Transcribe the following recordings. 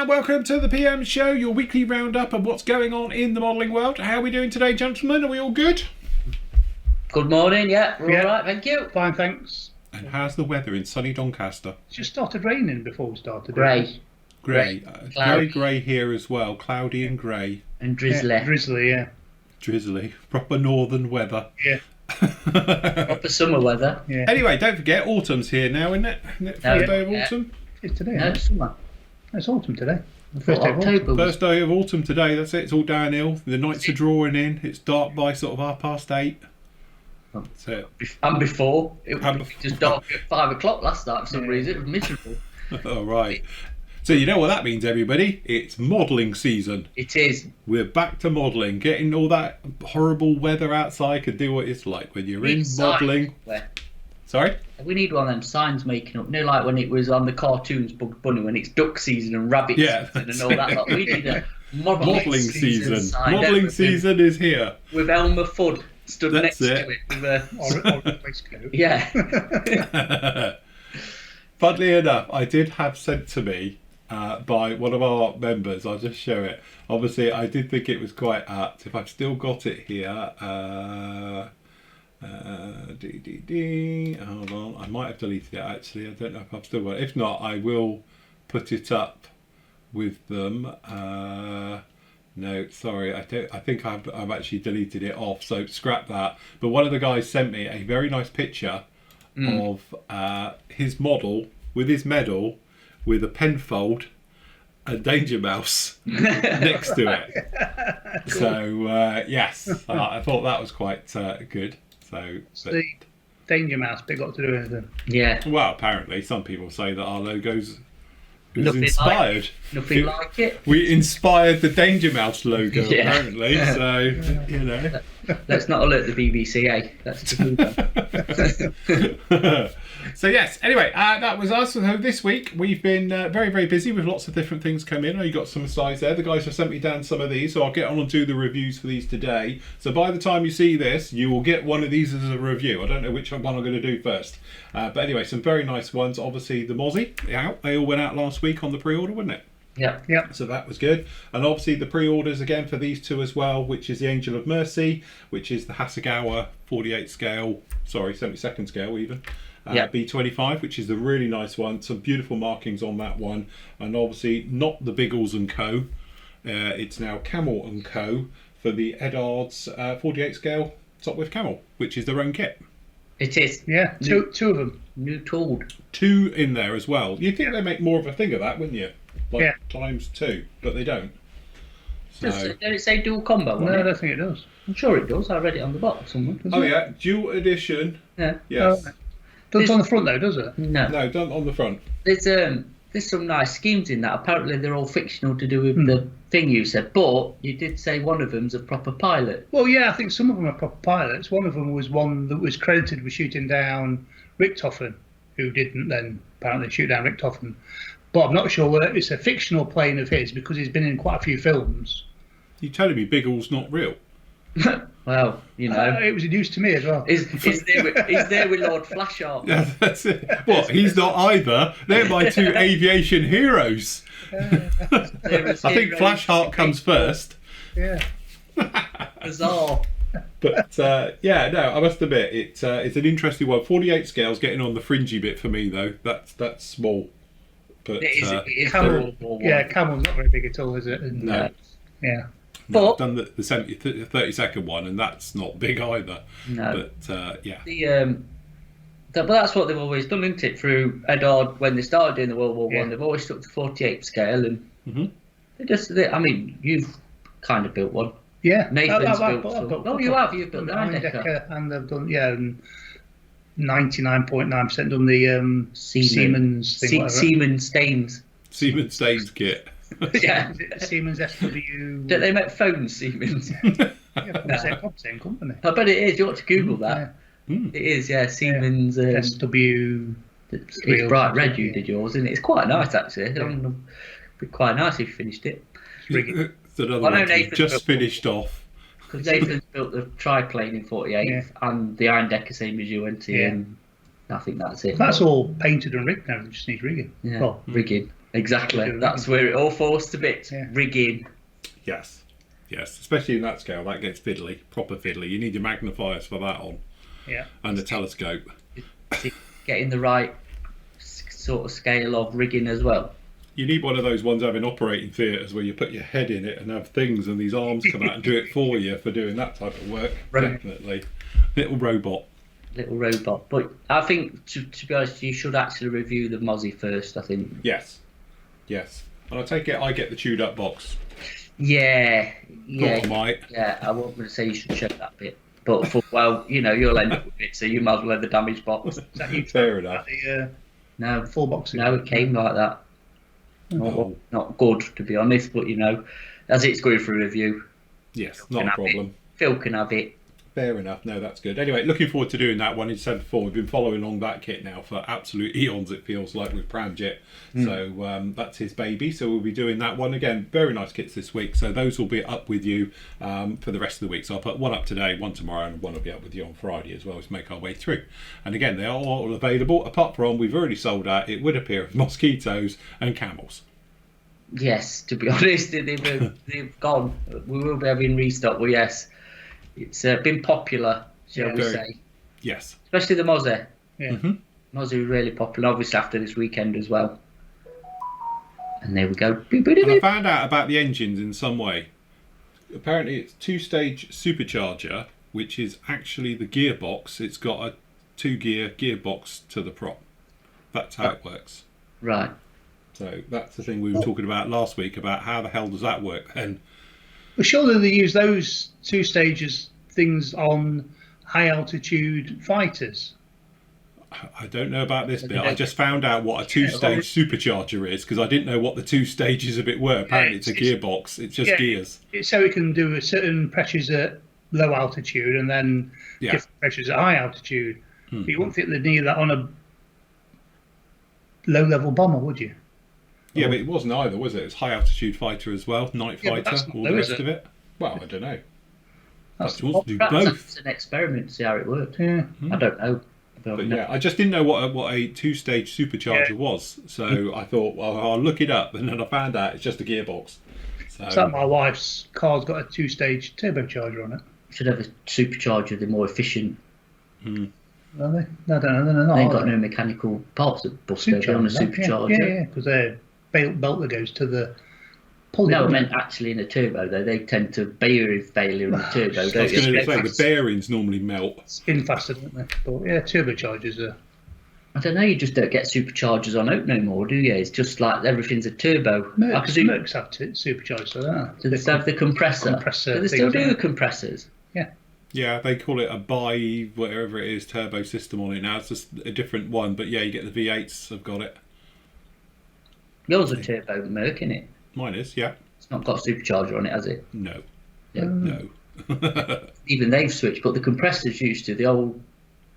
and welcome to the PM Show, your weekly roundup of what's going on in the modelling world. How are we doing today, gentlemen? Are we all good? Good morning, yeah, we're all right, thank you. Fine, thanks. And how's the weather in sunny Doncaster? It's just started raining before we started. Grey. Grey. Very grey here as well, cloudy and grey. And drizzly. Yeah, drizzly, yeah. Drizzly. Proper northern weather. Yeah. Proper summer weather. Yeah. Anyway, don't forget, autumn's here now, isn't it? Isn't it first day of autumn? It's today. No, it's summer. It's autumn today. First day of October. First day of autumn today, that's it. It's all downhill. The nights are drawing in. It's dark by sort of 8:30. That's it. And before, it was just dark at 5 o'clock last night for some reason. It was miserable. All right. So you know what that means, everybody? It's modelling season. It is. We're back to modelling. Getting all that horrible weather outside can do what it's like when you're in modelling. Sorry? We need one of them signs making up. You know, like when it was on the cartoons Bugs Bunny, when it's duck season and rabbit season and all that lot. We need a modelling season. Modelling season is here. With Elmer Fudd stood next to it. With a waistcoat. Yeah. Funnily enough, I did have sent to me by one of our members. I'll just show it. Obviously, I did think it was quite apt. If I've still got it here, hold on. I might have deleted it actually. I don't know if I've still got it. If not, I will put it up with them. No, sorry, I think I've actually deleted it off. So scrap that. But one of the guys sent me a very nice picture of his model with his medal, with a penfold, a danger mouse next to it. Cool. So yes, I thought that was quite good. So the danger mouse bit got to do with anything? Yeah. Well, apparently some people say that our logo's Nothing inspired. Nothing like it. We inspired the danger mouse logo apparently. So you know. Let's not alert the BBC, eh? That's the So yes, anyway, that was us. So this week we've been very, very busy with lots of different things come in. You got some slides there. The guys have sent me down some of these, so I'll get on and do the reviews for these today. So by the time you see this, you will get one of these as a review. I don't know which one I'm going to do first. But anyway, some very nice ones. Obviously the Mozzie, they all went out last week on the pre-order, wasn't it? Yeah. So that was good. And obviously the pre-orders again for these two as well, which is the Angel of Mercy, which is the Hasegawa 72nd scale even. B25, which is a really nice one. Some beautiful markings on that one. And obviously not the Biggles & Co. It's now Camel & Co. for the Eddard's 48 scale Sopwith Camel, which is their own kit. It is. Yeah, two of them. New tooled. Two in there as well. You'd think they make more of a thing of that, wouldn't you? Like times two, but they don't. So. Don't it say dual combo? No, I don't think it does. I'm sure it does. I read it on the box somewhere. Yeah, dual edition. Yeah. Yes. Doesn't on the front though, does it? No, don't on the front. There's some nice schemes in that. Apparently they're all fictional to do with the thing you said, but you did say one of them's a proper pilot. Well, yeah, I think some of them are proper pilots. One of them was one that was credited with shooting down Richthofen, who didn't then apparently shoot down Richthofen. But I'm not sure whether it's a fictional plane of his because he's been in quite a few films. You're telling me Biggle's not real? Well, you know. It was news to me as well. He's there with Lord Flashheart. Yeah, that's it. What? He's not either. They're my two aviation heroes. I think Flashheart comes first. Yeah. Bizarre. But I must admit it's an interesting one. 48 scale's getting on the fringy bit for me though. That's small. But it is Camel's not very big at all, is it? And, no. Yeah. No, I've done the 30-second one, and that's not big either. No. But yeah. But that's what they've always done, isn't it? Through Eddard, when they started doing the World War One, they've always stuck to 48 scale, and I mean, you've kind of built one. Yeah. Nathan's built some. Oh, you have. You've built the Eindecker. And they've done, and 99.9% done the Siemens thing. Siemens Stains. Siemens Stains kit. Yeah. Siemens SW. Don't they make phones, Siemens? Same company. I bet it is. You ought to Google that. Yeah. It is, Siemens. SW. It's bright red. You did yours, isn't it? It's quite nice actually. It'd be quite nice if you finished it. It's another one just finished off. Because Nathan's built the triplane in 48 and the Eindecker same as you went in. I think that's it. That's all painted and rigged now. It just needs rigging. Yeah, rigging. Exactly. That's where it all falls to bits. Yeah. Rigging. Yes, especially in that scale, that gets fiddly, proper fiddly. You need your magnifiers for that on, Yeah. and the telescope. Getting the right sort of scale of rigging as well. You need one of those ones having operating theatres where you put your head in it and have things and these arms come out and do it for you for doing that type of work. Right. Definitely. Little robot. But I think, to be honest, you should actually review the Mozzie first, I think. Yes. And I take it I get the chewed up box. Yeah. Thought I might. Yeah, I wasn't going to say you should check that bit. But, you'll end up with it, so you might as well have the damaged box. Is that you Fair enough. No, full box? No, it came like that. Oh. Not good, to be honest, but as it's going through review. Yes, not a problem. Phil can have it. Fair enough. No, that's good. Anyway, looking forward to doing that one. As I said before, we've been following along that kit now for absolute eons, it feels like, with Pramjet. So that's his baby. So we'll be doing that one again. Very nice kits this week. So those will be up with you for the rest of the week. So I'll put one up today, one tomorrow, and one will be up with you on Friday as well as make our way through. And again, they are all available. Apart from, we've already sold out, it would appear, of mosquitoes and camels. Yes, to be honest, they've gone. We will be having restock, but yes, it's been popular, shall we say. Yes. Especially the Mozzie. Yeah. Mm-hmm. Mozzie was really popular, obviously after this weekend as well. And there we go. And I found out about the engines in some way. Apparently it's two-stage supercharger, which is actually the gearbox. It's got a 2-gear gearbox to the prop. That's how it works. Right. So that's the thing we were talking about last week, about how the hell does that work then? Well, surely they use those 2 stages things on high altitude fighters. I don't know about this bit. I just found out what a 2-stage supercharger is because I didn't know what the 2 stages of it were. Apparently it's a gearbox. It's just gears. It's so it can do certain pressures at low altitude and then different pressures at high altitude. But you wouldn't think they'd need that on a low-level bomber, would you? Yeah, but it wasn't either, was it? It's high altitude fighter as well, night fighter, all the rest of it. Well, I don't know. Perhaps you want to do both. It's an experiment to see how it worked. Yeah. I don't know. But yeah, I just didn't know what a 2-stage supercharger was. So I thought, well, I'll look it up. And then I found out it's just a gearbox. So It's like my wife's car's got a 2-stage turbocharger on it. Should have a supercharger, they're more efficient. Are they? I don't know. They're not. They ain't got no mechanical parts that bust over on a supercharger. Yeah, because they're belt that goes to the pulley. No, I meant actually in a turbo though. They tend to failure in the turbo, I was don't going you? to say the bearings normally melt. Spin faster, don't they? But yeah, turbochargers are. I don't know. You just don't get superchargers on Oak no more, do you? It's just like everything's a turbo. Mercs have superchargers, so that. Do they still have the compressor? Do they still do the compressors? Yeah, they call it a whatever it is, turbo system on it now. It's just a different one, but yeah, you get the V8s have got it. Yours a turbo Merc, isn't it? Mine is, yeah. It's not got a supercharger on it, has it? No. Yeah. No. Even they've switched, but the compressors the old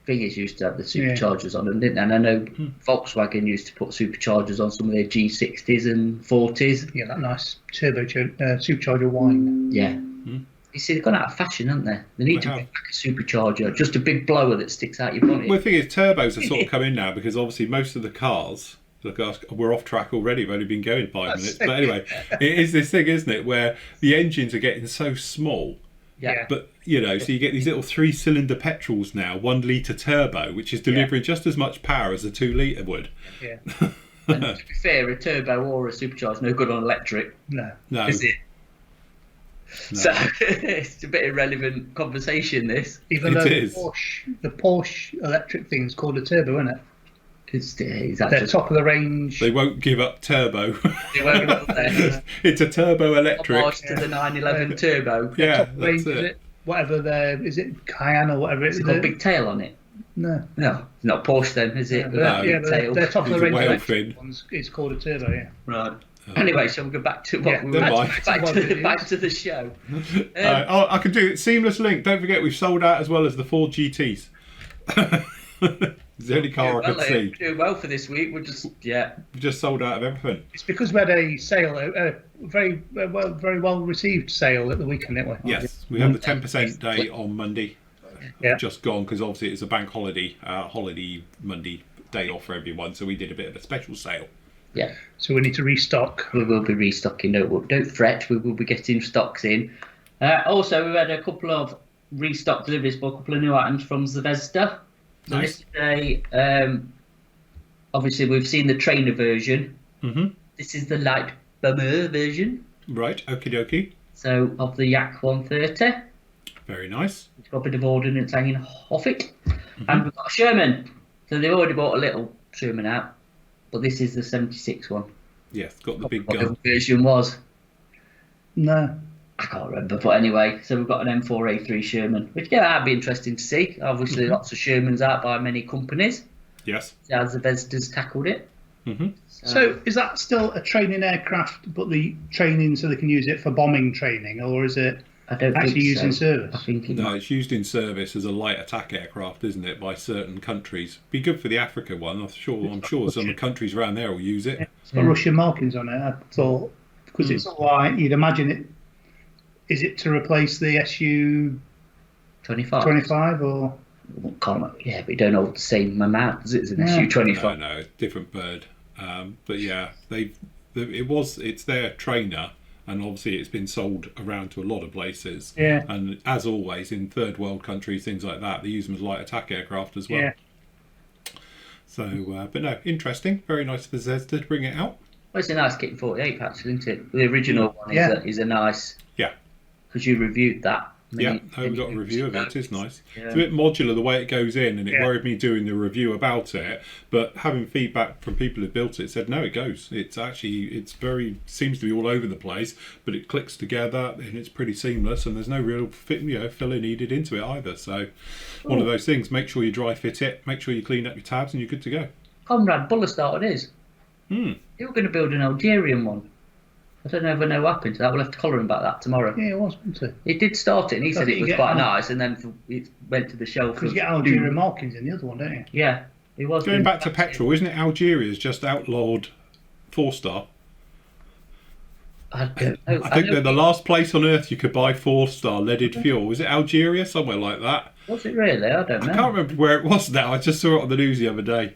thingies used to have the superchargers on them, didn't they? And I know Volkswagen used to put superchargers on some of their G60s and 40s. Yeah, that nice supercharger whine. Yeah. You see, they've gone out of fashion, haven't they? They need to make back a supercharger, just a big blower that sticks out your bonnet. Well, the thing is, turbos are sort of coming now because obviously most of the cars, look, we're off track already, we've only been going 5 minutes. But anyway, it is this thing, isn't it, where the engines are getting so small. Yeah. But, so you get these little 3-cylinder petrols now, 1 litre turbo, which is delivering just as much power as a 2 litre would. Yeah. And to be fair, a turbo or a supercharger is no good on electric. No. Is it? No. So it's a bit irrelevant conversation, this. Even though the Porsche electric thing's called a turbo, isn't it? They're top of the range. They won't give up turbo. They won't give up there. It's a turbo electric. Homage to the 911 turbo. Yeah, top of the that's range, it. Whatever is it Cayenne or whatever It's got a big tail on it. No, it's not Porsche then, is it? No, they're top of the It's a range whale electric fin. ones. It's called a turbo, yeah. Right. Anyway, shall we go back to what we were back to the show? I can do it. Seamless link. Don't forget, we've sold out as well as the 4 GTs. It's the only car I could see. We're doing well for this week. We're just We've just sold out of everything. It's because we had a sale, a very well received sale at the weekend, didn't we? Yes, we had the 10% day on Monday. Yeah. Just gone because obviously it's a bank holiday, holiday Monday day off for everyone. So we did a bit of a special sale. Yeah. So we need to restock. We will be restocking. Don't fret. We will be getting stocks in. Also, we had a couple of restock deliveries for a couple of new items from Zvezda. So Nice. this is obviously we've seen the trainer version. Mm-hmm. This is the light bomber version. Right, okie dokie. So of the Yak 130. Very nice. It's got a bit of ordnance hanging off it. And we've got a Sherman. So they've already bought a little Sherman out. But this is the 76 one. Yes, got the big What gun. the version was. No. I can't remember, but anyway, so we've got an M4A3 Sherman, which that'd be interesting to see. Obviously, lots of Shermans out by many companies. Yes. As the Vesda's tackled it. Mm-hmm. So is that still a training aircraft, but the training so they can use it for bombing training, or is it I don't actually think used so. in service? I think No, it's used in service as a light attack aircraft, isn't it, by certain countries? Be good for the Africa one. I'm sure some countries around there will use it. It's got Russian markings on it. I thought because it's like you'd imagine it. Is it to replace the Su 25. or? Yeah, but you don't know the same amount as it is an Yeah. Su-25. No, different bird. But yeah, it's their trainer, and obviously it's been sold around to a lot of places. Yeah. And as always in third world countries, things like that, they use them as light attack aircraft as well. Yeah. So, but no, interesting. Very nice for Zvezda to bring it out. Well, it's a nice kit 48, actually, isn't it? The original one is a nice. Yeah. Because you reviewed that. Yeah, we've got a review of it. It is nice. Yeah. It's a bit modular the way it goes in, and it Yeah. worried me doing the review about it. But having feedback from people who built it said, no, it goes. Seems to be all over the place, but it clicks together and it's pretty seamless, and there's no real filler needed into it either. So, one of those things. Make sure you dry fit it. Make sure you clean up your tabs, and you're good to go. Conrad Buller started his. Hmm. You were going to build an Algerian one. I don't ever know what happened to that. We'll have to collar him about that tomorrow. Yeah, it was, wasn't it? He did start it, and he I said think it you was get quite Al- nice, and then it went to the shelf. Because you get of Algerian markings in the other one, don't you? Yeah, it was. Going back to petrol, isn't it Algeria's just outlawed 4-star? I don't know. I think they're the last place on earth you could buy 4-star leaded fuel. Was it Algeria? Somewhere like that. Was it really? I don't know. I can't remember where it was now. I just saw it on the news the other day.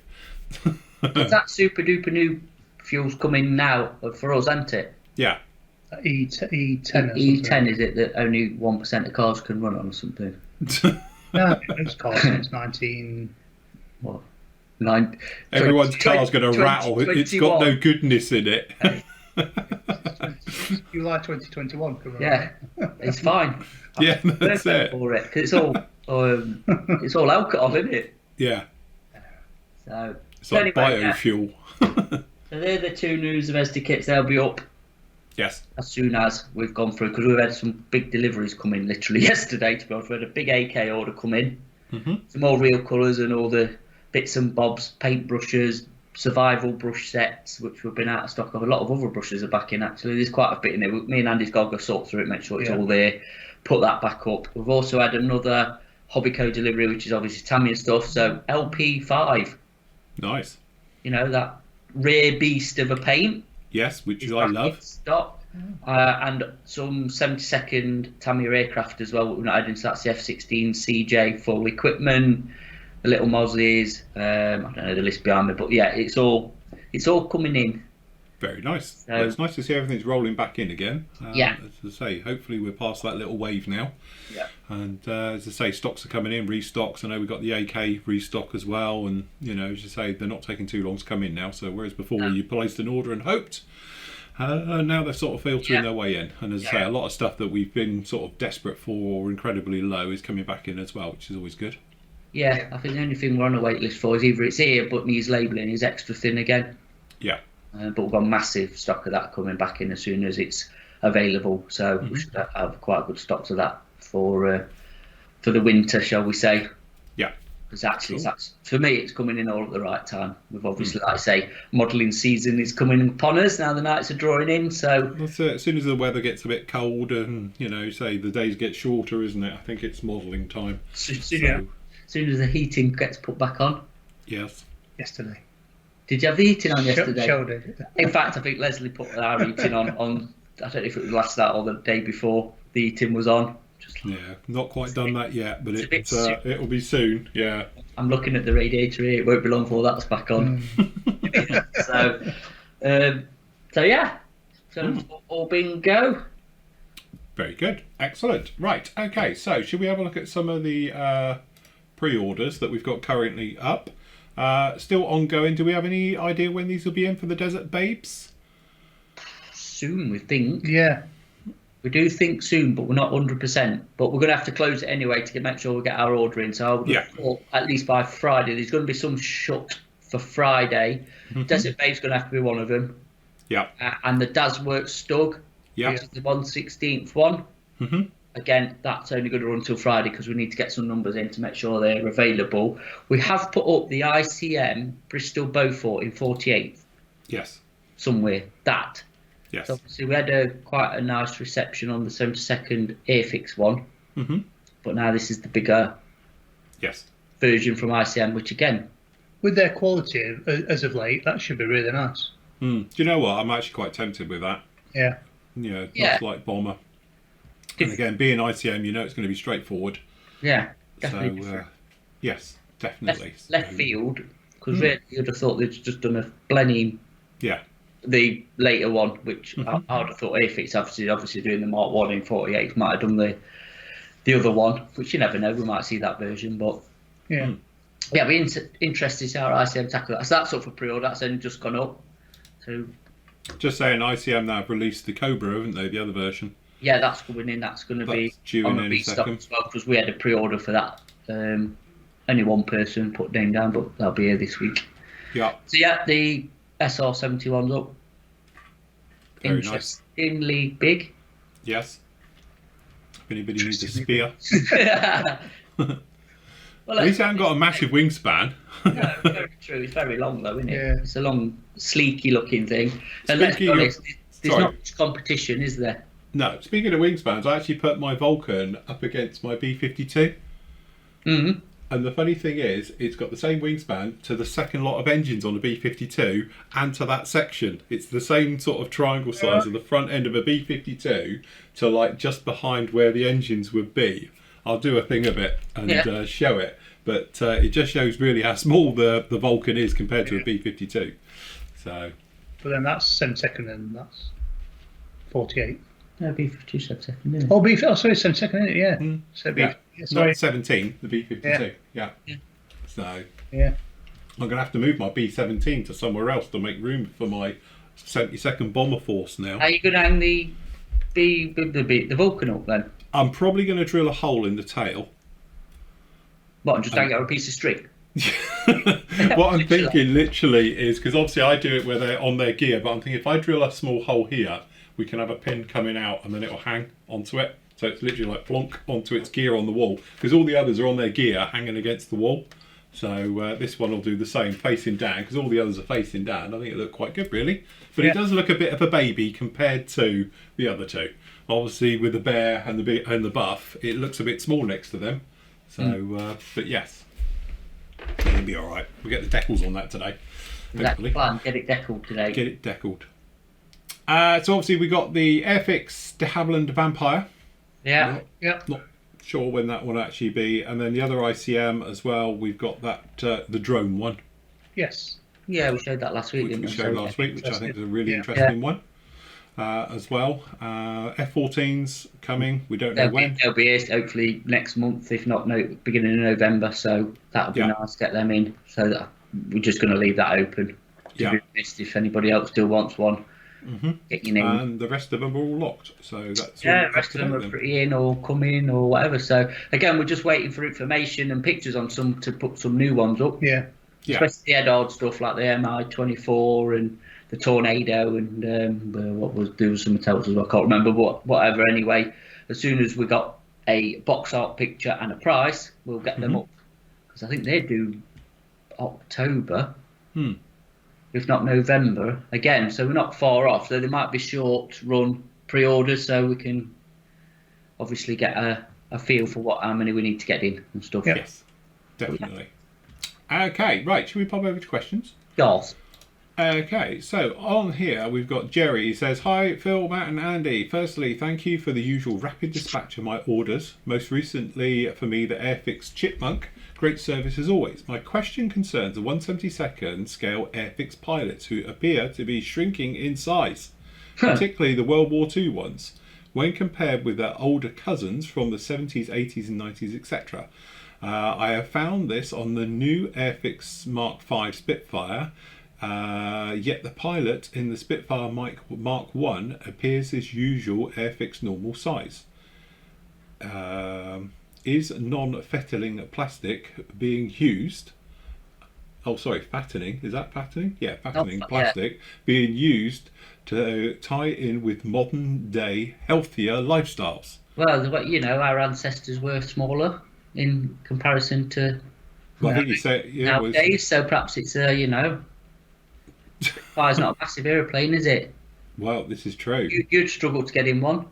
Is that super duper new fuel's coming now for us, isn't it? Yeah. E10 or something. E10 is it that only 1% of cars can run on or something? No, it's cars since 19. What? Everyone's car's going to rattle. It's got no goodness in it. July 2021. Yeah, it's fine. Yeah, that's it. For it, 'cause it's all alcohol, isn't it? Yeah. So It's like anyway, biofuel. So they're the two new Zvezda kits. They'll be up Yes. as soon as we've gone through, because we've had some big deliveries come in literally yesterday. To be honest, we had a big AK order come in, some more real colours and all the bits and bobs, paintbrushes, survival brush sets, which we've been out of stock of. A lot of other brushes are back in actually. There's quite a bit in there. Me and Andy's got to go sort through it, make sure it's all there, put that back up. We've also had another Hobbyco delivery, which is obviously Tamiya stuff. So LP5, Nice. you know, that rare beast of a paint. Yes, which Is I back love. in stock. And some 72nd Tamiya aircraft as well. We've not had into that's the F-16 CJ full equipment, the little Mosleys. I don't know the list behind me, but yeah, it's all coming in. Very nice. So- Well, it's nice to see everything's rolling back in again. Yeah. As I say, hopefully we're past that little wave now. Yeah. And as I say, stocks are coming in, restocks. I know we've got the AK restock as well. And, you know, as you say, they're not taking too long to come in now. So whereas before you placed an order and hoped, now they're sort of filtering their way in. And as I say, a lot of stuff that we've been sort of desperate for or incredibly low is coming back in as well, which is always good. Yeah, I think the only thing we're on a wait list for is either it's here but needs labelling is extra thin again. Yeah. But we've got massive stock of that coming back in as soon as it's available. So we should have quite good stocks of that for the winter, shall we say? Yeah. Because actually, that's for me, it's coming in all at the right time. We've obviously, like I say, modelling season is coming upon us now. The nights are drawing in, so That's it. As soon as the weather gets a bit cold and, you know, say the days get shorter, isn't it? I think it's modelling time. as soon as the heating gets put back on. Yes. Yesterday. Did you have the heating on yesterday? Showed it. In fact, I think Leslie put our heating on. I don't know if it was last night or the day before the heating was on. Yeah, not quite done that yet, but it's a bit it'll be soon. Yeah. I'm looking at the radiator here. It won't be long before that's back on. So, So yeah, so all being go. Very good. Excellent. Right. Okay. So should we have a look at some of the pre-orders that we've got currently up? Still ongoing. Do we have any idea when these will be in for the Desert Babes? Soon, we think. Yeah. We do think soon, but we're not 100%. But we're going to have to close it anyway to make sure we get our order in. So I would have thought at least by Friday. There's going to be some shut for Friday. Desert Babe's going to have to be one of them. Yeah. And the Das Works Stug, Yeah. which is the 1/16th one. Again, that's only going to run till Friday because we need to get some numbers in to make sure they're available. We have put up the ICM Bristol Beaufort in 48th Yes. somewhere. That. Yes. So obviously we had quite a nice reception on the 72nd Airfix one. But now this is the bigger version from ICM, which again, With their quality as of late, that should be really nice. Do you know what? I'm actually quite tempted with that. Yeah. You know, not like Bomber. And again, being ICM, you know it's going to be straightforward. Yeah, definitely. So, yes, definitely. Left field, because really you'd have thought they'd just done a Blenheim. Yeah. The later one, which I would have thought Airfix obviously doing the Mark 1 in 48, might have done the other one, which you never know, we might see that version, but Yeah. yeah, we're interested to see how ICM tackle that. So that's up for pre-order, that's only just gone up. So Just saying, ICM now have released the Cobra, haven't they? The other version. yeah, that's coming in, that's going to be due on in the any restock second. as well, because we had a pre-order for that. Only one person put name down, but that'll be here this week. Yeah. So yeah, the SR71's up. Very nice. Interestingly big. Yes. If anybody needs a spear. Well, At least they haven't got a massive wingspan. no, very true. It's very long though, isn't it? Yeah. It's a long, sleeky looking thing. And let's be Speaking of- honest, there's Sorry. not much competition, is there? No, speaking of wingspans, I actually put my Vulcan up against my B-52. And the funny thing is, it's got the same wingspan to the second lot of engines on the B-52 and to that section. It's the same sort of triangle size of the front end of a B-52 to like just behind where the engines would be. I'll do a thing of it and show it. But it just shows really how small the Vulcan is compared to a B-52. So, But then that's 72nd and that's 48. No, B52 sub-second, isn't it? Oh, sorry, 72nd, isn't it? Yeah. So yeah. sorry. Not 17, the B-52. Yeah. So, Yeah. I'm going to have to move my B-17 to somewhere else to make room for my 72nd Bomber Force now. Are you going to hang the Vulcan up then? I'm probably going to drill a hole in the tail. What, and just hang it on a piece of string? What I'm thinking literally is, because obviously I do it where they're on their gear, but I'm thinking if I drill a small hole here, we can have a pin coming out and then it'll hang onto it. So it's literally like plonk onto its gear on the wall, because all the others are on their gear hanging against the wall. So this one will do the same, facing down, because all the others are facing down. I think it looked quite good, really. But it does look a bit of a baby compared to the other two. Obviously, with the bear and the buff, it looks a bit small next to them. So, but yes, it'll be all right. We'll get the decals on that today. That's the plan, get it deckled today. Get it deckled. So obviously we got the Airfix de Havilland Vampire. Yeah. Not sure when that will actually be. And then the other ICM as well, we've got that the drone one. Yes. Yeah, we showed that last week, Which didn't we we? showed last week, which I think is a really interesting one as well. F-14's coming. We don't know when. They'll be here hopefully next month, if not beginning of November. So that'll be nice to get them in. So that we're just going to leave that open. To be honest, if anybody else still wants one, get your name. And the rest of them are all locked. So that's the rest of them are pretty in or come in or whatever. So again, we're just waiting for information and pictures on some to put some new ones up. Yeah. Especially the Edard stuff like the MI-24 and the Tornado and there was something else as well, I can't remember, but whatever. Anyway, as soon as we got a box art picture and a price, we'll get them up, because I think they do October, if not November again. So we're not far off. So there might be short run pre-orders, so we can obviously get a feel for how many we need to get in and stuff. Yes, definitely. Okay, right. Should we pop over to questions? Yes. Okay, so on here we've got Jerry. He says, "Hi Phil, Matt and Andy. Firstly, thank you for the usual rapid dispatch of my orders. Most recently for me, the Airfix Chipmunk. Great service as always. My question concerns the 1/72nd scale Airfix pilots who appear to be shrinking in size, particularly the World War II ones, when compared with their older cousins from the 70s, 80s and 90s, etc. I have found this on the new Airfix Mark V Spitfire, yet the pilot in the Spitfire Mark 1 appears as usual Airfix normal size. Is non-fettling plastic being used? Oh, sorry, fattening. Is that fattening? Yeah, fattening plastic being used to tie in with modern day healthier lifestyles. Well, our ancestors were smaller in comparison to Well, I think you say nowadays. So perhaps it's Spitfire's not a massive aeroplane, is it? Well, this is true. You'd struggle to get in one.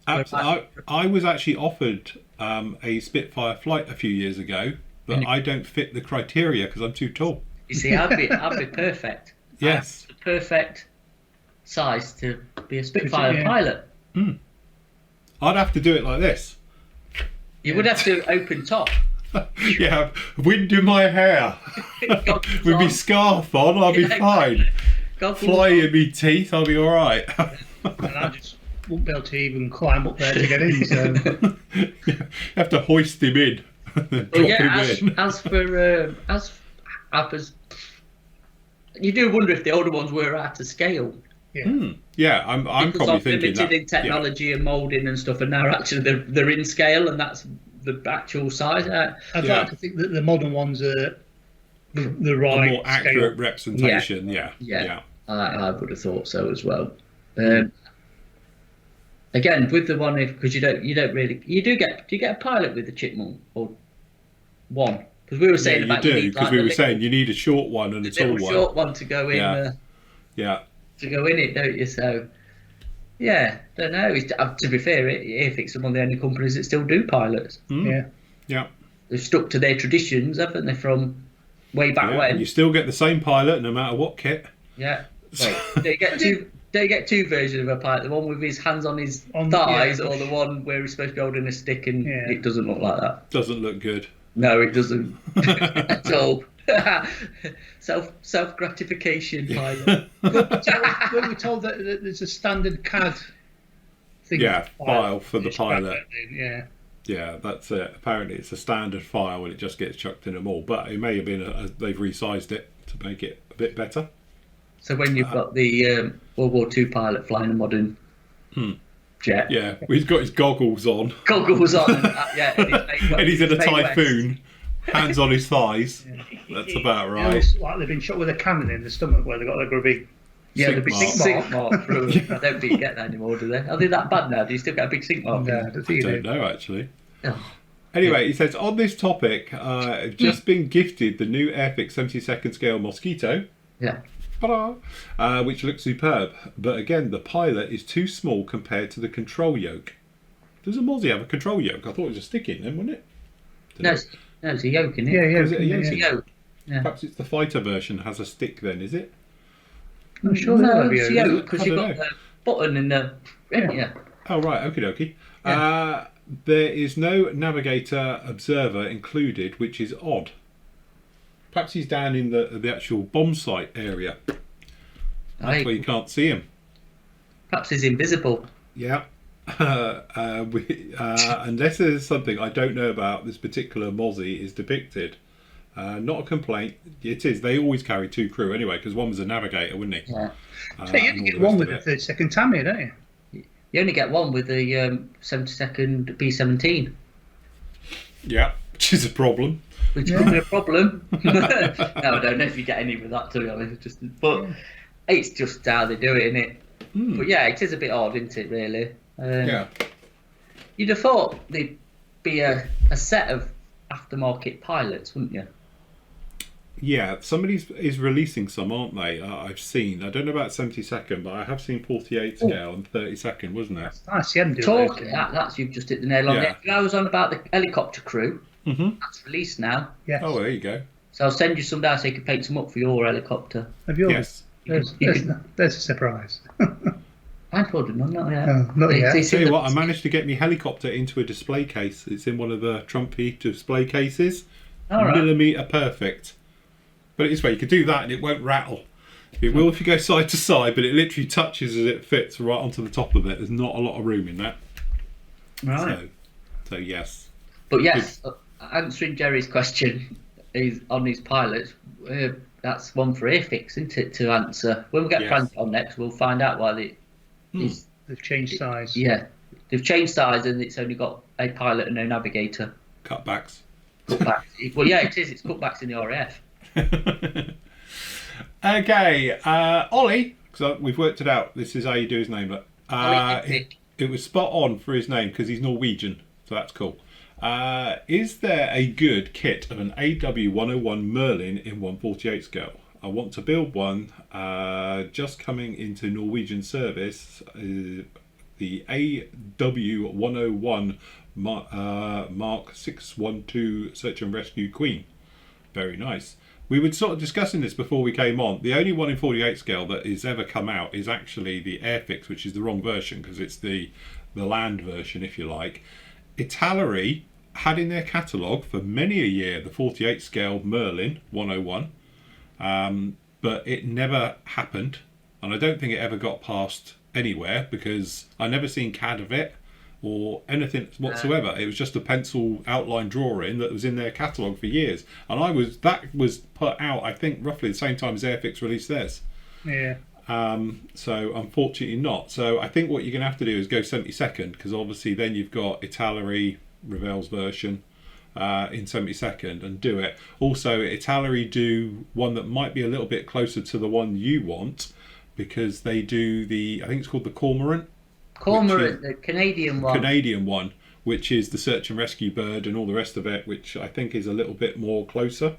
I was actually offered a Spitfire flight a few years ago, but I don't fit the criteria because I'm too tall. You see, I'd be perfect. Yes, the perfect size to be a Spitfire pilot. I'd have to do it like this. You would have to open top. Yeah, wind in my hair. With my scarf on, I'll be fine. Fly in me teeth, I'll be all right. And I just won't be able to even climb up there to get in. So You have to hoist him in. As you do wonder if the older ones were out of scale. Yeah, I'm probably thinking limited in technology and moulding and stuff, and now actually they're in scale, and that's the actual size. I'd like to think that the modern ones are the right a more accurate representation. Yeah. I would have thought so as well. Again, with the one, because you do get a pilot with the Chipmunk or one, because we were saying about you do, because we were saying you need a short one and a tall one. Short one to go in. To go in it, don't you? So, yeah, don't know. To be fair, Airfix are one of the only companies that still do pilots. Yeah. They've stuck to their traditions, haven't they, from way back when? You still get the same pilot no matter what kit. Yeah. Well, they get two versions of a pilot: the one with his hands on his thighs, or the one where he's supposed to be holding a stick, and it doesn't look like that. Doesn't look good. No, it doesn't at all. Self gratification pilot. We were told that there's a standard CAD thing. Yeah, file for the pilot. Yeah, that's it. Apparently, it's a standard file and it just gets chucked in them all. But it may have been they've resized it to make it a bit better. So when you've got the World War II pilot flying a modern jet, he's got his goggles on. And he's in a typhoon. Hands on his thighs. That's about right. It looks like they've been shot with a cannon in the stomach where they've got a big sink mark through. I don't think you get that anymore, do they? Are they that bad now? Do you still get a big sink mark? No, I don't know, actually. Oh. Anyway, he says, on this topic, I've just been gifted the new Airfix 72nd scale Mosquito. Yeah. Which looks superb. But again, the pilot is too small compared to the control yoke. Does a Mozzie have a control yoke? I thought it was a stick in them, wasn't it? No, it's a yoke, isn't it? Yeah, Is it a yoke? It's a yoke. Yeah. Perhaps it's the fighter version has a stick then, is it? I'm sure it's a yoke, because you've got the button in the... Yeah. Oh, right, okie dokie. Yeah. There is no navigator observer included, which is odd. Perhaps he's down in the actual bomb site area. That's where you can't see him. Perhaps he's invisible. Yeah. Unless there's something I don't know about this particular Mozzie is depicted. Not a complaint. It is. They always carry two crew anyway, because one was a navigator, wouldn't he? Yeah. So you only get one with the 32nd Tammy, don't you? You only get one with the 72nd B-17. Yeah, which is a problem. Which could be a problem. No, I don't know if you get any with that, to be honest. But it's just how they do it, innit? But yeah, it is a bit odd, isn't it, really? You'd have thought there'd be a set of aftermarket pilots, wouldn't you? Yeah, somebody is releasing some, aren't they? I've seen. I don't know about 72nd, but I have seen 48 scale and 32nd, wasn't it? Nice, yeah. That's you've just hit the nail on it. I was on about the helicopter crew. Mm-hmm. That's released now. Yes. Oh, there you go. So I'll send you some down so you can paint some up for your helicopter. Have yours? Yes. There's a surprise. I've ordered none, not yet. No, not yet. Tell you what, I managed to get my helicopter into a display case. It's in one of the Trumpy display cases. All right. millimetre perfect. But it's way you could do that and it won't rattle. It will if you go side to side, but it literally touches as it fits right onto the top of it. There's not a lot of room in that. Right. So yes. But yes, answering Jerry's question is on his pilots. That's one for Airfix, isn't it, to answer? When we get Frank on next, we'll find out why They've changed size. Yeah, they've changed size and it's only got a pilot and no navigator. Cutbacks. Cutbacks. Well, yeah, it is. It's cutbacks in the RAF. Okay, Ollie, because we've worked it out. This is how you do his name. But it was spot on for his name because he's Norwegian, so that's cool. Is there a good kit of an AW101 Merlin in 1/48 scale? I want to build one. Just coming into Norwegian service. The AW101 Mark 612 Search and Rescue Queen. Very nice. We were sort of discussing this before we came on. The only one in 48 scale that has ever come out is actually the Airfix, which is the wrong version because it's the land version, if you like. Italeri had in their catalogue for many a year the 48 scale Merlin 101, but it never happened, and I don't think it ever got past anywhere because I never seen CAD of it or anything whatsoever. It was just a pencil outline drawing that was in their catalogue for years, and that was put out I think roughly the same time as Airfix released theirs. Yeah. So unfortunately not. So I think what you're going to have to do is go 72nd because obviously then you've got Italeri Ravel's version in 72nd and do it. Also Italeri do one that might be a little bit closer to the one you want because they do I think it's called the Cormorant, the Canadian one, which is the search and rescue bird and all the rest of it, which I think is a little bit more closer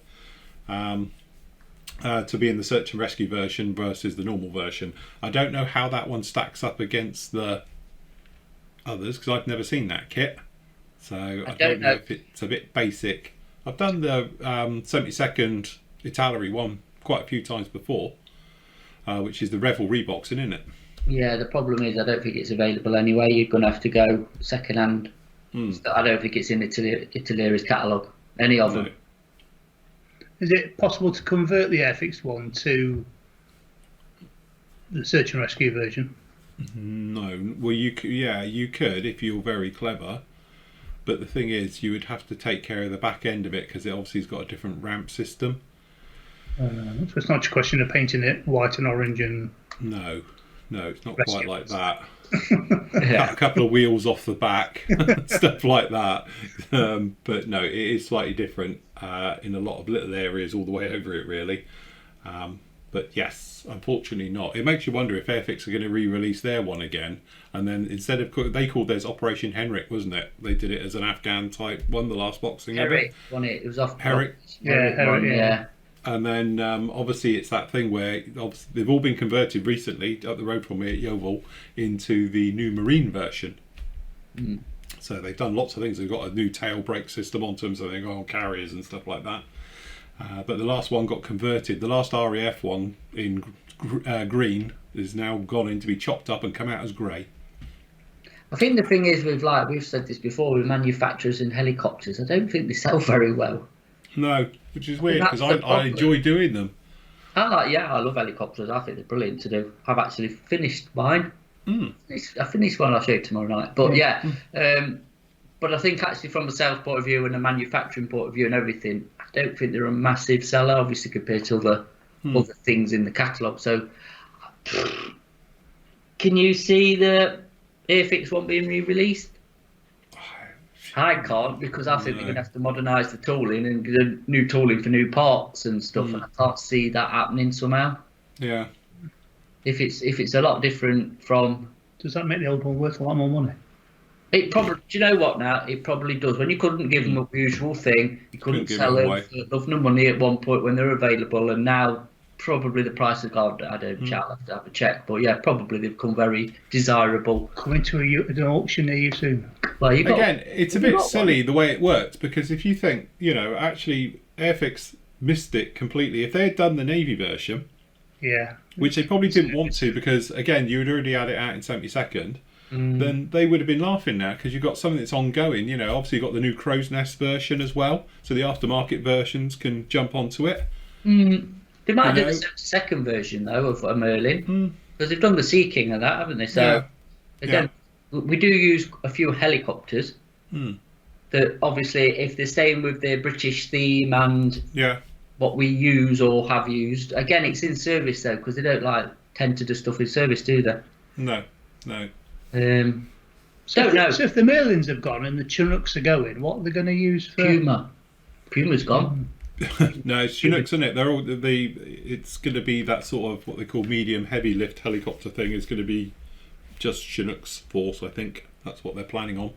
to be in the search and rescue version versus the normal version. I don't know how that one stacks up against the others because I've never seen that kit, so I don't know if it's a bit basic. I've done the 72nd Italeri one quite a few times before, which is the Revel reboxing, isn't it? Yeah, the problem is I don't think it's available anyway. You're going to have to go second hand. I don't think it's in Italeri's catalogue, any of them. Is it possible to convert the Airfix one to the search and rescue version? No. Well, you could if you're very clever. But the thing is, you would have to take care of the back end of it because it obviously has got a different ramp system. So it's not just a question of painting it white and orange and... No, it's not quite like that. Cut a couple of wheels off the back, stuff like that. But no, it is slightly different in a lot of little areas all the way over it, really. But yes, unfortunately not. It makes you wonder if Airfix are going to re-release their one again, and then instead of they called theirs Operation Henrik, wasn't it? They did it as an Afghan type one, the last boxing. Herrick won it. It was off. Herrick. Yeah. And then obviously it's that thing where obviously they've all been converted recently up the road from me at Yeovil into the new Marine version. So they've done lots of things. They've got a new tail brake system onto them, so they go on carriers and stuff like that. But the last one got converted. The last RAF one in green is now gone in to be chopped up and come out as grey. I think the thing is we've said this before with manufacturers and helicopters. I don't think they sell very well. No, which is weird because I enjoy doing them. I love helicopters. I think they're brilliant to do. I've actually finished mine. I finished one. I'll show you tomorrow night. But but I think actually from a sales point of view and a manufacturing point of view and everything, I don't think they're a massive seller, obviously compared to other things in the catalogue. So can you see the Airfix one being re-released? I can't because I think they're going to have to modernise the tooling and get new tooling for new parts and stuff, and I can't see that happening somehow. Yeah. If it's a lot different from. Does that make the old one worth a lot more money? It probably. Do you know what? Now it probably does. When you couldn't give them a usual thing, you couldn't sell them for enough money at one point when they're available, and now probably the price has gone. I don't. I'll have to have a check, but yeah, probably they've become very desirable. Coming to an auction near you soon. Well, it's a bit silly the way it works because if you think, actually Airfix missed it completely. If they had done the Navy version, yeah, which they probably didn't want to because again, you had already had it out in 72nd, then they would have been laughing now, because you've got something that's ongoing. You know, obviously you've got the new Crow's Nest version as well, so the aftermarket versions can jump onto it. They might do the second version though of a Merlin, because they've done the Sea King and that, haven't they? So again, we do use a few helicopters. That obviously, if they're staying with their British theme and what we use or have used, again, it's in service though, because they don't tend to do stuff in service, do they? No. So if the Merlins have gone and the Chinooks are going, what are they going to use for? Puma's gone. No, it's Chinooks, isn't it? They're all it's going to be that sort of what they call medium heavy lift helicopter thing. Is going to be just Chinook's force, I think. That's what they're planning on.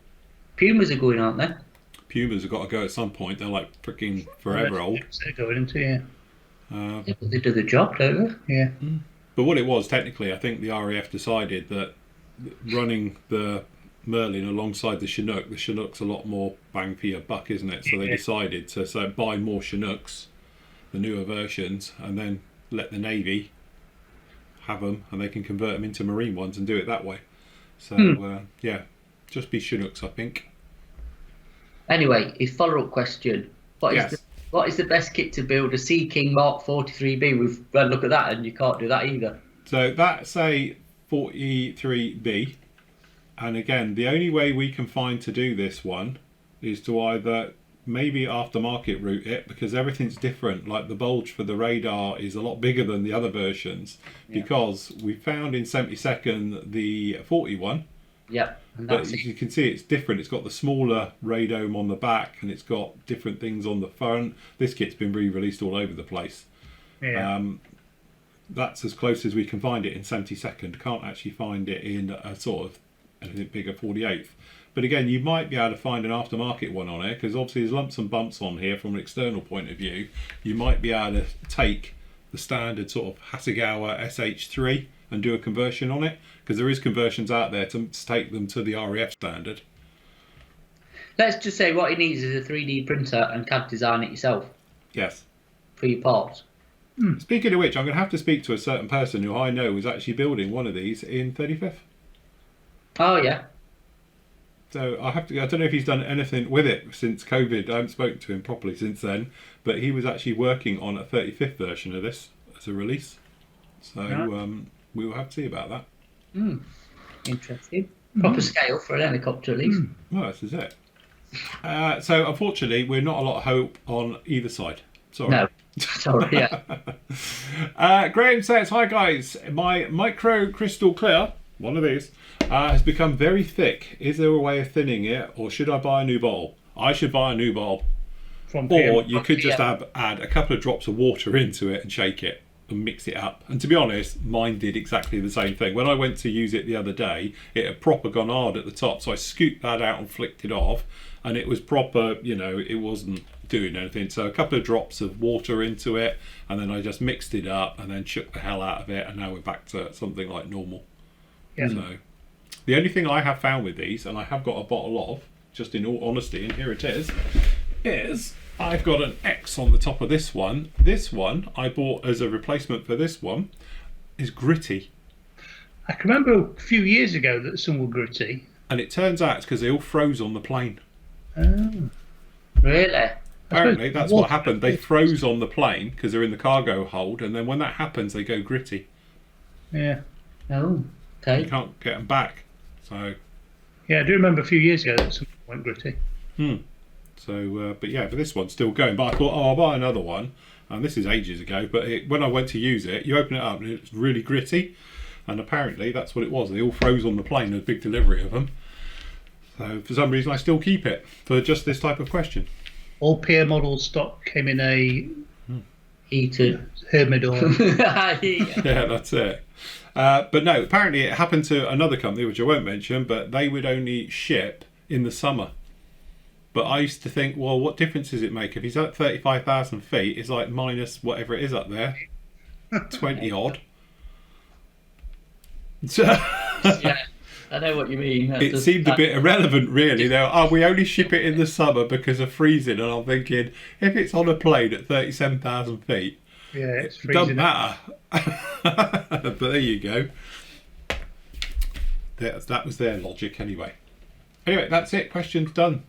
Pumas are going, aren't they? Pumas have got to go at some point. They're like freaking forever old. They're going into but they do the job, don't they? Yeah. But what it was, technically, I think the RAF decided that running the Merlin alongside the Chinook's a lot more bang for your buck, isn't it? So they decided to buy more Chinooks, the newer versions, and then let the Navy have them, and they can convert them into marine ones and do it that way. So just be Chinooks, I think. Anyway, his follow-up question: what is the best kit to build a Sea King Mark 43B? We've had a look at that, and you can't do that either. So that's a 43B, and again, the only way we can find to do this one is to either maybe aftermarket route it, because everything's different. Like the bulge for the radar is a lot bigger than the other versions, because we found in 72nd the 41. Yep. But as you can see, it's different. It's got the smaller radome on the back, and it's got different things on the front. This kit's been re-released all over the place. Yeah. That's as close as we can find it in 72nd. Can't actually find it in a sort of anything bigger 48th. But again, you might be able to find an aftermarket one on it, because obviously there's lumps and bumps on here from an external point of view. You might be able to take the standard sort of Hasegawa SH3 and do a conversion on it, because there is conversions out there to take them to the RAF standard. Let's just say what he needs is a 3D printer and CAD design it yourself. Yes. For your parts. Speaking of which, I'm going to have to speak to a certain person who I know is actually building one of these in 35th. Oh, yeah. So I don't know if he's done anything with it since COVID. I haven't spoken to him properly since then, but he was actually working on a 35th version of this as a release. So we will have to see about that. Interesting. Proper scale for an helicopter, at least. Well, this is it. So unfortunately, we're not a lot of hope on either side. Sorry. No. Sorry, yeah. Graham says, "Hi guys, my micro crystal clear, one of these, has become very thick. Is there a way of thinning it, or should I buy a new bottle?" I should buy a new bottle. Or you could just add a couple of drops of water into it and shake it and mix it up. And to be honest, mine did exactly the same thing. When I went to use it the other day, it had proper gone hard at the top, so I scooped that out and flicked it off, and it was proper, it wasn't doing anything. So a couple of drops of water into it, and then I just mixed it up and then shook the hell out of it, and now we're back to something like normal. Yeah. So the only thing I have found with these, and I have got a bottle of, just in all honesty, and here it is I've got an X on the top of this one. This one I bought as a replacement for this one is gritty. I can remember a few years ago that some were gritty. And it turns out it's because they all froze on the plane. Oh. Really? Apparently that's what happened. They froze on the plane because they're in the cargo hold, and then when that happens they go gritty. Yeah. Oh, okay. You can't get them back. So. Yeah, I do remember a few years ago that some went gritty. So, but this one's still going. But I thought, I'll buy another one. And this is ages ago. But when I went to use it, you open it up and it's really gritty. And apparently that's what it was. They all froze on the plane. There's a big delivery of them. So for some reason I still keep it for just this type of question. All Pier model stock came in a heated Hermidor. Yeah, that's it. But no, apparently it happened to another company, which I won't mention, but they would only ship in the summer. But I used to think, well, what difference does it make? If he's at 35,000 feet, it's like minus whatever it is up there, 20 odd. So, yeah, I know what you mean. It seemed a bit irrelevant, really. We only ship it in the summer because of freezing. And I'm thinking, if it's on a plane at 37,000 feet, yeah, it's freezing. It doesn't matter. But there you go. that was their logic anyway. Anyway, that's it. Questions done.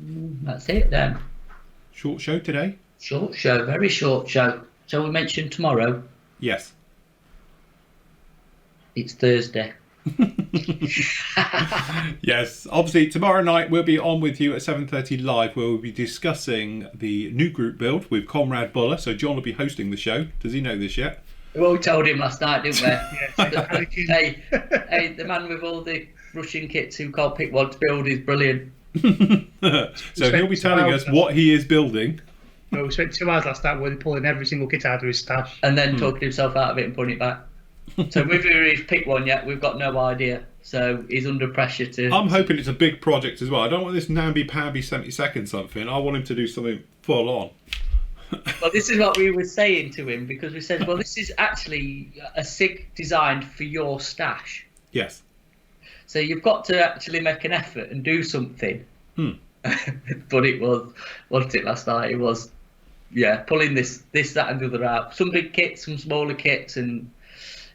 That's it then. Short show today. Short show, very short show. So we mentioned tomorrow. Yes. It's Thursday. Yes, obviously tomorrow night we'll be on with you at 7:30 live, where we'll be discussing the new group build with Comrade Buller. So John will be hosting the show. Does he know this yet? We all told him last night, didn't we? Yes. hey, the man with all the Russian kits who can't pick one to build is brilliant. So he'll be telling us what he is building. Well, we spent 2 hours last night where they're pulling every single kit out of his stash. And then talking himself out of it and putting it back. So whether he's picked one yet, we've got no idea. So he's under pressure to... I'm hoping it's a big project as well. I don't want this namby-pamby 70-second something. I want him to do something full on. Well, this is what we were saying to him, because we said, well, this is actually a SIG designed for your stash. Yes. So you've got to actually make an effort and do something. But it was, wasn't it last night? It was, pulling this, that and the other out. Some big kits, some smaller kits, and...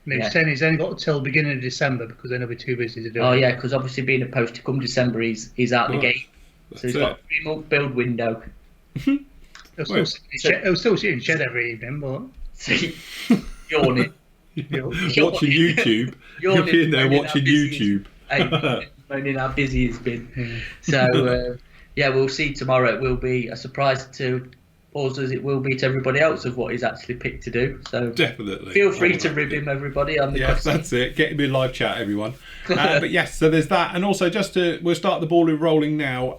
He's saying he's only got till beginning of December because then he'll be too busy to do it. Oh, yeah, because obviously being a post to come December, he's out the gate. So he's got a 3-month build window. He'll still sit in shed every evening, but... See, yawning. Watching YouTube. You'll be in there watching YouTube. Moaning how busy it's been. So, we'll see tomorrow. It will be a surprise to us as it will be to everybody else of what he's actually picked to do. So definitely. Feel free to rib him, everybody, on the Yes, that's it. Get him in live chat, everyone. But yes, so there's that. And also, we'll start the ball rolling now.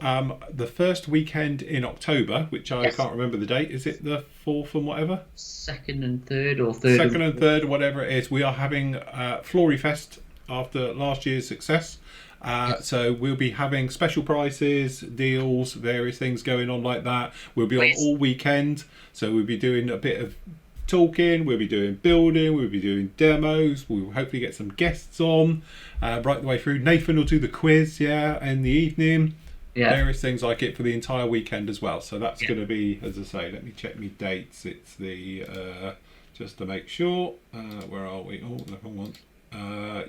The first weekend in October, which I can't remember the date. Is it the 4th and whatever? 2nd and 3rd or 3rd? 2nd and 3rd, whatever it is. We are having Flory Fest after last year's success. So we'll be having special prices, deals, various things going on like that. We'll be on all weekend. So we'll be doing a bit of talking, we'll be doing building, we'll be doing demos. We'll hopefully get some guests on right the way through. Nathan will do the quiz, in the evening. Various things like it for the entire weekend as well. So that's going to be, as I say, let me check my dates. It's the, just to make sure, where are we? Oh, the wrong one.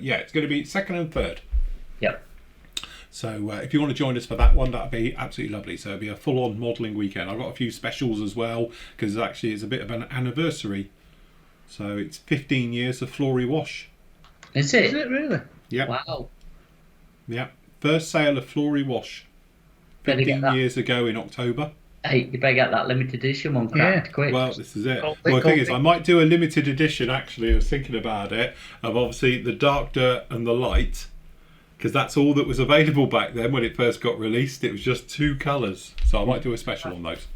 It's going to be 2nd and 3rd. Yep. So if you want to join us for that one, that'd be absolutely lovely. So it'll be a full-on modelling weekend. I've got a few specials as well, because actually it's a bit of an anniversary. So it's 15 years of Flory Wash. Is it? Is it really? Yeah. Wow. Yeah. First sale of Flory Wash. 15 years ago in October. Hey, you better get that limited edition one cracked quick. Well, this is it. The thing is, I might do a limited edition, actually. I was thinking about it, of obviously the dark dirt and the light. Because that's all that was available back then when it first got released. It was just 2 colours. So I might do a special on those.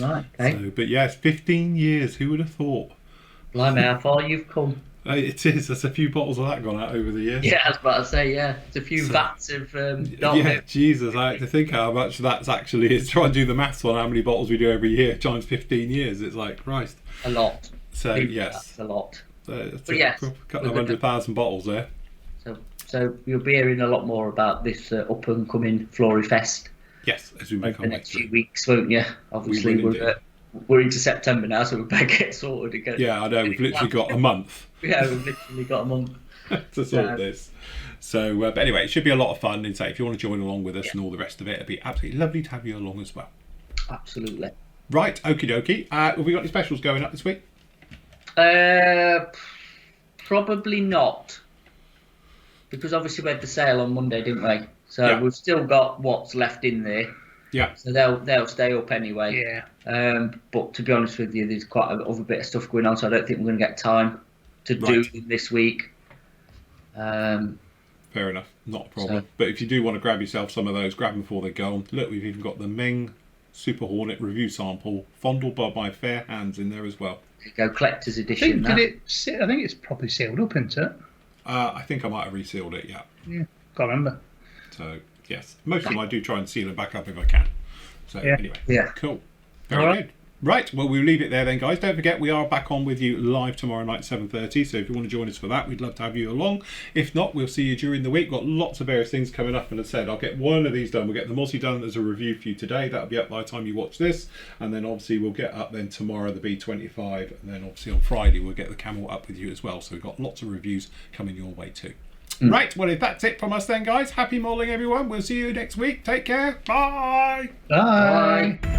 Right, okay. So, but yes, 15 years. Who would have thought? Blimey, how far you've come. It is. There's a few bottles of that gone out over the years. Yeah, I was about to say, it's a few vats of Jesus, I had to think how much that's actually is. Try and do the maths on how many bottles we do every year times 15 years. It's like, Christ. A lot. So, yes. That's a lot. That's but a couple of 100,000 bottles there. So you'll be hearing a lot more about this up and coming Flory Fest. Yes, as we make our way through. The next few weeks, won't you? Obviously, we're into September now, so we better get sorted again. Yeah, I know. We've literally got a month. Yeah, we've literally got a month to sort this. So, but anyway, it should be a lot of fun. And if you want to join along with us and all the rest of it, it'd be absolutely lovely to have you along as well. Absolutely. Right, okie dokie. Have we got any specials going up this week? Probably not. Because obviously we had the sale on Monday, didn't we? So we've still got what's left in there. Yeah. So they'll stay up anyway. Yeah. But to be honest with you, there's quite a other bit of stuff going on, so I don't think we're going to get time to do them this week. Fair enough, not a problem. But if you do want to grab yourself some of those, grab them before they go on. Look, we've even got the Meng Super Hornet review sample, fondled by my fair hands, in there as well. There you go, collector's edition. I think it's probably sealed up, isn't it? I think I might have resealed it, Yeah, can't remember. So, yes. Most of them I do try and seal it back up if I can. So, anyway. Yeah. Cool. Very good. Right, well, we'll leave it there then, guys. Don't forget, we are back on with you live tomorrow night, 7:30. So if you want to join us for that, we'd love to have you along. If not, we'll see you during the week. Got lots of various things coming up. And as I said, I'll get one of these done. We'll get the Mozzie done as a review for you today. That'll be up by the time you watch this. And then obviously we'll get up then tomorrow, the B25. And then obviously on Friday, we'll get the Camel up with you as well. So we've got lots of reviews coming your way too. Right, well, if that's it from us then, guys, happy modelling, everyone. We'll see you next week. Take care. Bye. Bye. Bye.